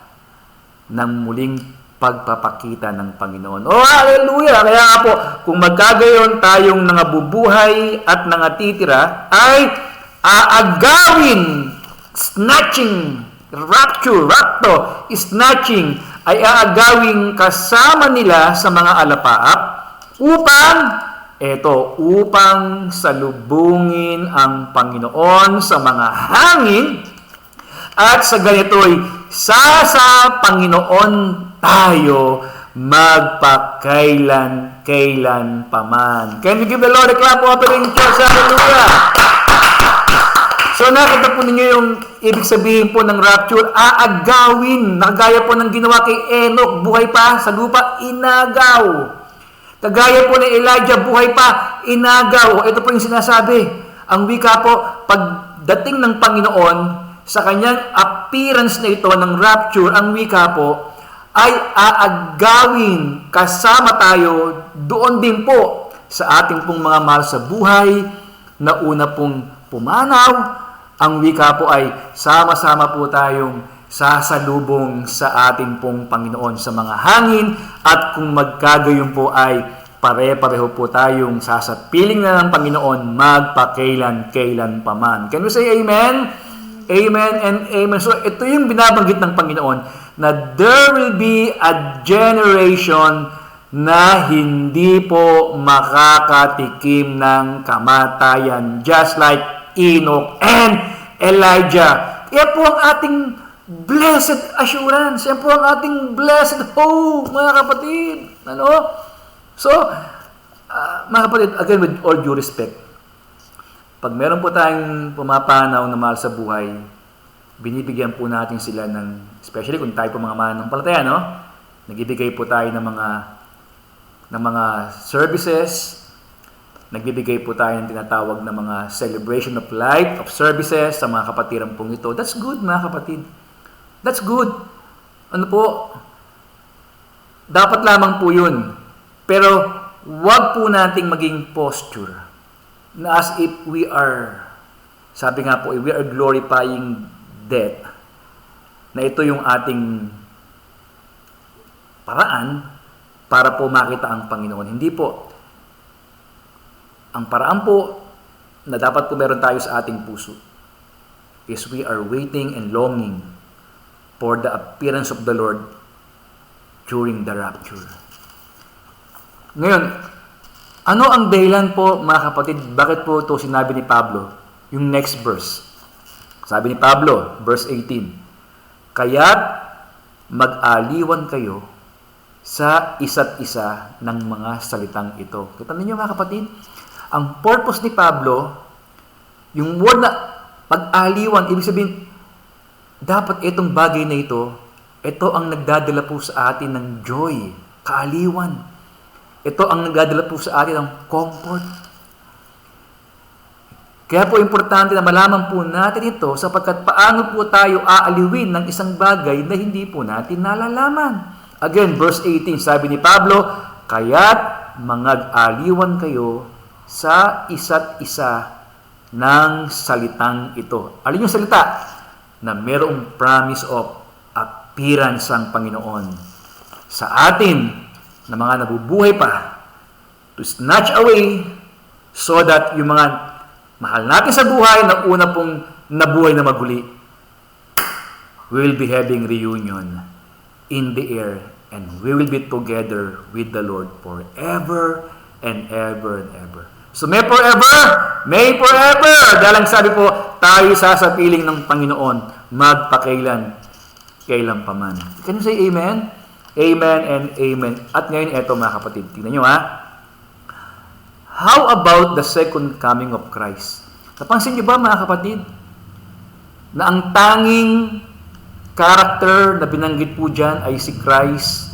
ng muling pagpapakita ng Panginoon. Oh, hallelujah! Kaya nga po, kung magkagayon tayong nangabubuhay at nangatitira, ay aagawin, snatching, rapto, snatching, ay aagawin kasama nila sa mga alapaap upang salubungin ang Panginoon sa mga hangin at sa ganito'y sa Panginoon tayo magpakailan paman. Can you give the Lord a clap offering, church? Hallelujah! So nakita po ninyo yung ibig sabihin po ng rapture, aagawin. Nakagaya po ng ginawa kay Enoch, buhay pa sa lupa, inagaw. Kagaya po ni Elijah, buhay pa, inagaw. Ito po yung sinasabi. Ang wika po, pagdating ng Panginoon, sa kanyang appearance na ito ng rapture, ang wika po, ay aagawin kasama tayo doon din po sa ating pong mga mahal sa buhay na una pong pumanaw. Ang wika po ay sama-sama po tayong sasalubong sa ating pong Panginoon sa mga hangin, at kung magkagayon po ay pare-pareho po tayong sasapiling na ng Panginoon magpakailan paman. Can we say amen? Amen and amen. So ito yung binabanggit ng Panginoon na there will be a generation na hindi po makakatikim ng kamatayan, just like Enoch and Elijah. Yan po ang ating blessed assurance. Yan po ang ating blessed hope, mga kapatid. Ano? So, mga kapatid, again, with all due respect, pag meron po tayong pumapanaw na mahal sa buhay, binibigyan po natin sila ng, especially kung tayo po mga mananampalataya, no? Nagbibigay po tayo ng mga services, nagbibigay po tayo ng tinatawag na mga celebration of life, of services sa mga kapatiran pong ito. That's good, mga kapatid. That's good. Ano po? Dapat lamang po yun. Pero, wag po nating maging posture na as if we are, sabi nga po, we are glorifying death, na ito yung ating paraan para po makita ang Panginoon. Hindi po. Ang paraan po na dapat po meron tayo sa ating puso is we are waiting and longing for the appearance of the Lord during the rapture. Ngayon, ano ang dahilan po, mga kapatid, bakit po ito sinabi ni Pablo? Yung next verse. Sabi ni Pablo, verse 18, kaya't mag-aliwan kayo sa isa't isa ng mga salitang ito. Kita ninyo, mga kapatid, ang purpose ni Pablo Yung word na pag-aliwan, ibig sabihin, dapat itong bagay na ito ang nagdadala po sa atin ng joy, kaaliwan. Ito ang nagdadala po sa atin ng comfort. Kaya po importante na malaman po natin ito sapagkat paano po tayo aaliwin ng isang bagay na hindi po natin nalalaman. Again, verse 18, sabi ni Pablo, kaya't mangag-aliwan kayo sa isa't isa ng salitang ito. Alin yung salita? Na mayroong promise of appearance ang Panginoon sa atin na mga nabubuhay pa to snatch away so that yung mga mahal natin sa buhay na una pong nabuhay na maguli, we will be having reunion in the air and we will be together with the Lord forever and ever and ever. So may forever! May forever! Dahil ang sabi po, tayo sasapiling ng Panginoon magpakailan, kailan pa man. Can you say amen? Amen and amen. At ngayon, eto mga kapatid, tingnan nyo ha. How about the second coming of Christ? Napansin nyo ba mga kapatid, na ang tanging character na binanggit po dyan ay si Christ,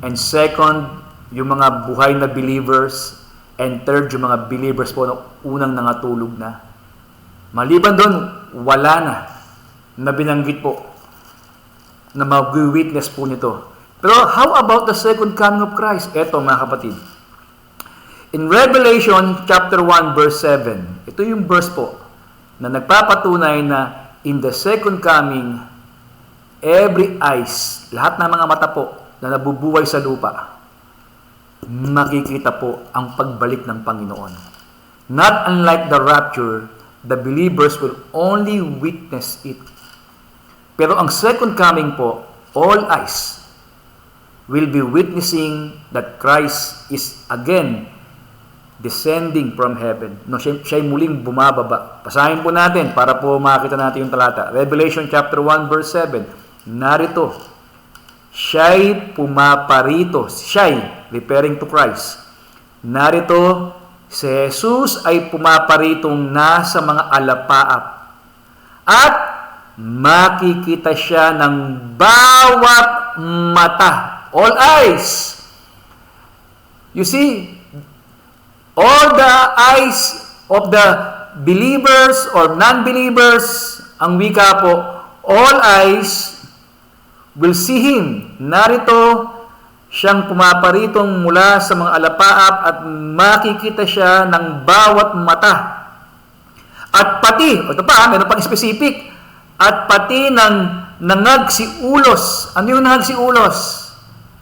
and second, yung mga buhay na believers, and third, yung mga believers po na unang nangatulog na. Maliban doon, wala na binanggit po na mag-witness po nito. Pero how about the second coming of Christ? Eto mga kapatid. In Revelation chapter 1 verse 7, ito yung verse po na nagpapatunay na in the second coming, every eyes, lahat ng mga mata po na nabubuhay sa lupa, makikita po ang pagbalik ng Panginoon. Not unlike the rapture, the believers will only witness it. Pero ang second coming po, all eyes will be witnessing that Christ is again descending from heaven. No, siya'y muling bumababa. Basahin po natin para po makita natin yung talata. Revelation chapter 1 verse 7. Narito, siya'y pumaparito. Siya'y, referring to Christ. Narito, si Jesus ay pumaparitong nasa mga alapaap. At makikita siya ng bawat mata. All eyes. You see, all the eyes of the believers or non-believers, ang wika po, all eyes will see Him. Narito, siyang pumaparitong mula sa mga alapaap at makikita siya ng bawat mata. At pati, ito pa, meron pang specific, at pati ng nangagsiulos. Ano yung nangagsiulos?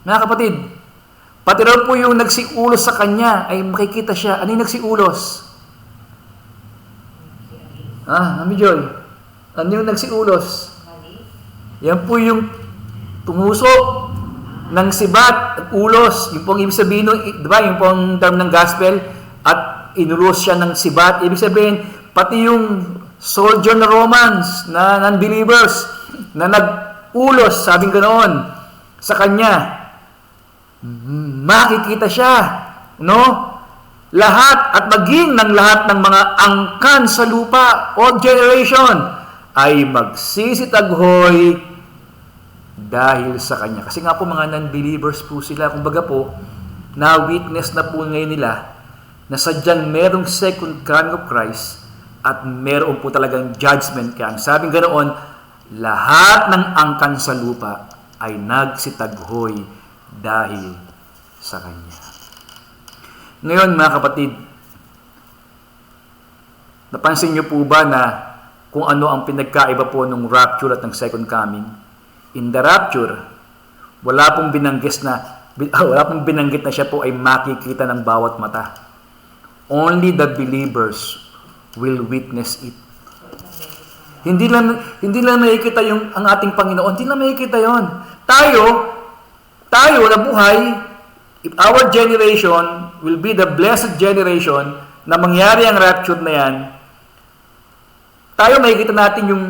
Mga kapatid, pati raw po yung nagsiulos sa kanya ay makikita siya. Ano yung nagsiulos? Mami Joy, ano yung nagsiulos? Yan po yung tumusok ng sibat at ulos. Yung pong ibig sabihin, diba, yung pong term ng gospel, at inulos siya ng sibat. Ibig sabihin, pati yung soldier na Romans, na non-believers, na nag-ulos, sabing ganoon, sa kanya, makikita siya, no? Lahat at maging ng lahat ng mga angkan sa lupa, all generation, ay magsisitaghoy dahil sa kanya. Kasi nga po mga non-believers po sila, kumbaga po, na-witness na po ngayon nila na sadyang merong second coming of Christ at meron po talagang judgment. Kaya ang sabing ganoon, lahat ng angkan sa lupa ay nagsitaghoy dahil sa kanya. Ngayon mga kapatid, napansin niyo po ba na kung ano ang pinagkaiba po ng rapture at ng second coming? In the rapture, wala pong binanggit na siya po ay makikita ng bawat mata. Only the believers will witness it. Hindi lang makikita ang ating Panginoon. Hindi lang makikita yon. Tayo na buhay, if our generation will be the blessed generation na mangyari ang rapture na yan, tayo makikita natin yung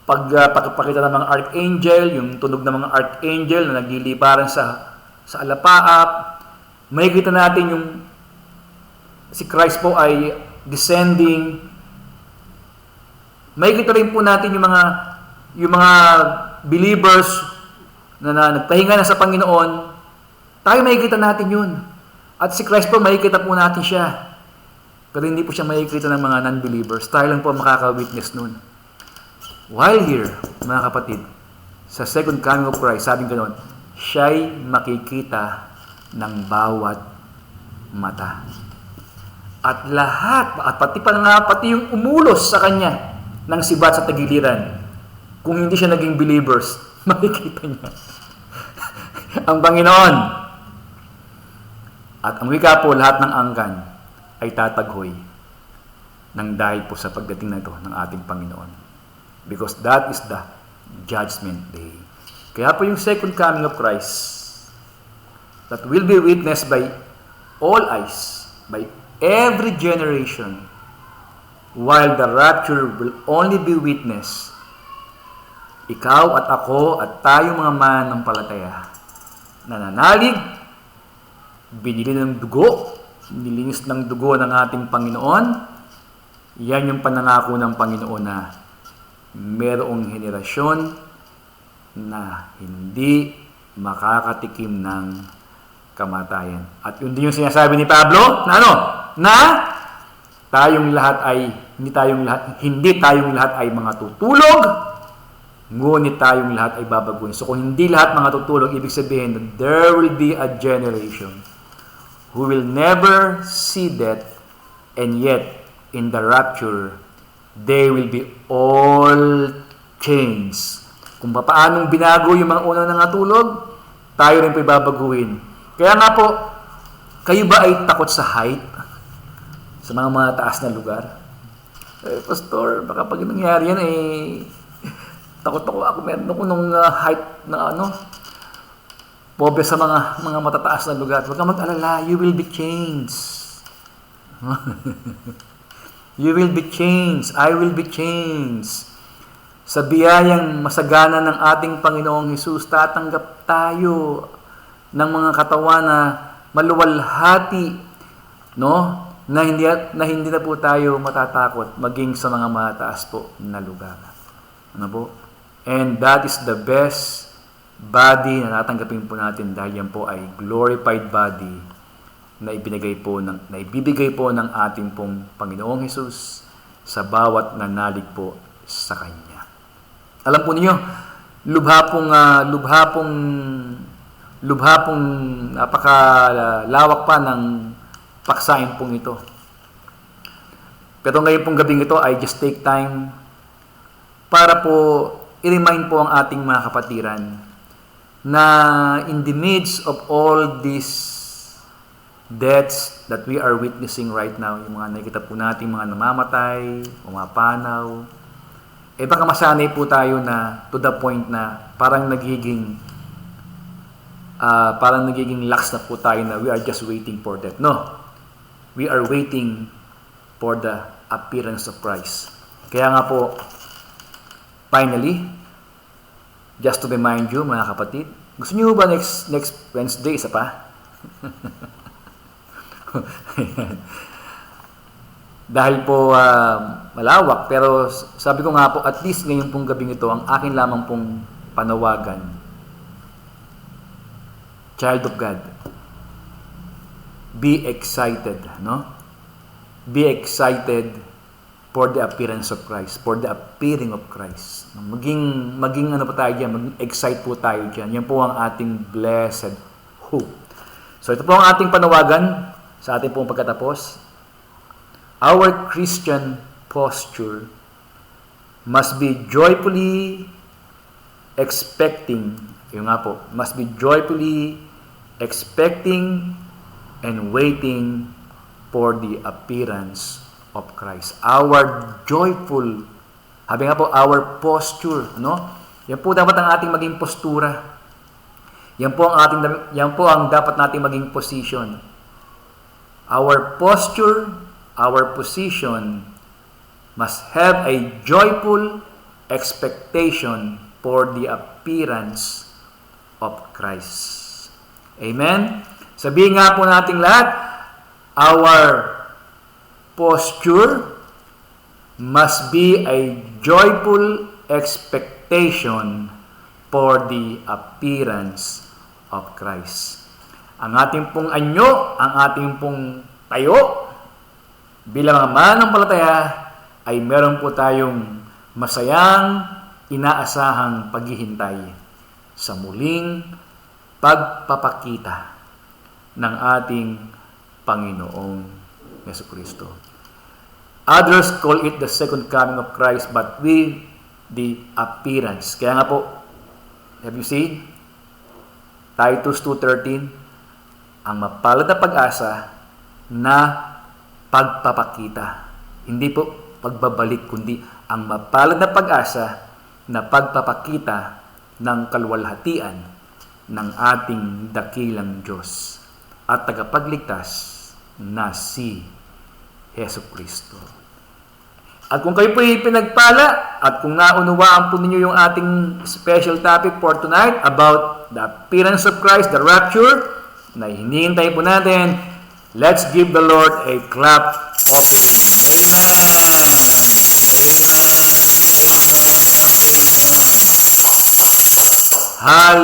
pagpakita ng mga archangel, yung tunog ng mga archangel na nagliliparan sa alapaap. Makikita natin yung si Christ po ay descending. Makikita rin po natin yung mga believers na nagpahinga na sa Panginoon. Tayo makikita natin yun. At si Christ po, makikita po natin siya. Pero hindi po siya makikita ng mga non-believers. Tayo lang po makaka-witness nun. While here, mga kapatid, sa second coming of Christ, sabi gano'n, siya'y makikita ng bawat mata. At lahat, at pati yung umulos sa kanya ng sibat sa tagiliran, kung hindi siya naging believers, makikita niya ang Panginoon. At ang wika po, lahat ng angkan ay tataghoy ng dahil po sa pagdating na ito ng ating Panginoon. Because that is the judgment day. Kaya po yung second coming of Christ that will be witnessed by all eyes, by every generation, while the rapture will only be witnessed, ikaw at ako at tayo mga manampalataya, nananalig, binili ng dugo, nilinis ng dugo ng ating Panginoon. Yan yung panangako ng Panginoon na merong henerasyon na hindi makakatikim ng kamatayan. At yun din yung sinasabi ni Pablo, na ano? Na tayong lahat ay hindi tayong lahat ay mga tutulog, ngunit tayong lahat ay babaguhin. So kung hindi lahat mga tutulog, ibig sabihin that there will be a generation who will never see death, and yet in the rapture they will be all changed. Kung paanong binago yung mga unang nangatulog, tayo rin po ibabaguhin. Kaya nga po, kayo ba ay takot sa height? Sa mga taas na lugar? Pastor, baka pag nangyari yan, takot ako. Meron ako nung height na pobre sa mga matataas na lugar. Huwag kang mag-alala, you will be changed. You will be changed. I will be changed. Sa biyayang masagana ng ating Panginoong Hesus, tatanggap tayo ng mga katawan na maluwalhati, no? Na hindi na po tayo matatakot maging sa mga mataas po na lugar. Ano po? And that is the best body na natanggapin po natin dahil yan po ay glorified body na ibibigay po ng ating pong Panginoong Hesus sa bawat nanalig po sa Kanya. Alam po niyo, lubha pong napakalawak pa ng paksain pong ito. Pero ngayon pong gabing ito, I just take time para po i-remind po ang ating mga kapatiran na in the midst of all these deaths that we are witnessing right now, yung mga nakikita po natin, mga namamatay, pumapanaw, baka masanay po tayo na to the point na parang nagiging lax na po tayo na we are just waiting for death. No. We are waiting for the appearance of Christ. Kaya nga po, finally, just to remind you, mga kapatid, gusto niyo ba next Wednesday, isa pa? Dahil po malawak, pero sabi ko nga po, at least ngayon pong gabing ito, ang akin lamang pong panawagan, child of God, be excited, no? Be excited for the appearance of Christ, for the appearing of Christ. Maging ano po tayo dyan, mag-excite po tayo dyan. Yan po ang ating blessed hope. So ito po ang ating panawagan sa ating pong pagkatapos. Our Christian posture must be joyfully expecting, must be joyfully expecting and waiting for the appearance of Christ. Our joyful, sabi nga po, our posture, no? Yan po dapat ang ating maging postura. Yan po ang dapat nating maging position. Our posture, our position must have a joyful expectation for the appearance of Christ. Amen? Sabihin nga po nating lahat, our posture must be a joyful expectation for the appearance of Christ. Ang ating pong anyo, ang ating pong tayo, bilang mga mananampalataya, ay meron po tayong masayang, inaasahang paghihintay sa muling pagpapakita ng ating Panginoong Jesucristo. Others call it the second coming of Christ, but we, the appearance. Kaya nga po, have you seen? Titus 2:13, ang mapalad na pag-asa na pagpapakita. Hindi po pagbabalik, kundi ang mapalad na pag-asa na pagpapakita ng kaluwalhatian ng ating dakilang Diyos at tagapagligtas na si Jesucristo. At kung kayo po pinagpala at kung naunawaan po ninyo yung ating special topic for tonight about the appearance of Christ, the rapture, na hinihintay po natin, let's give the Lord a clap offering. Amen. Amen. Amen. Hallelujah.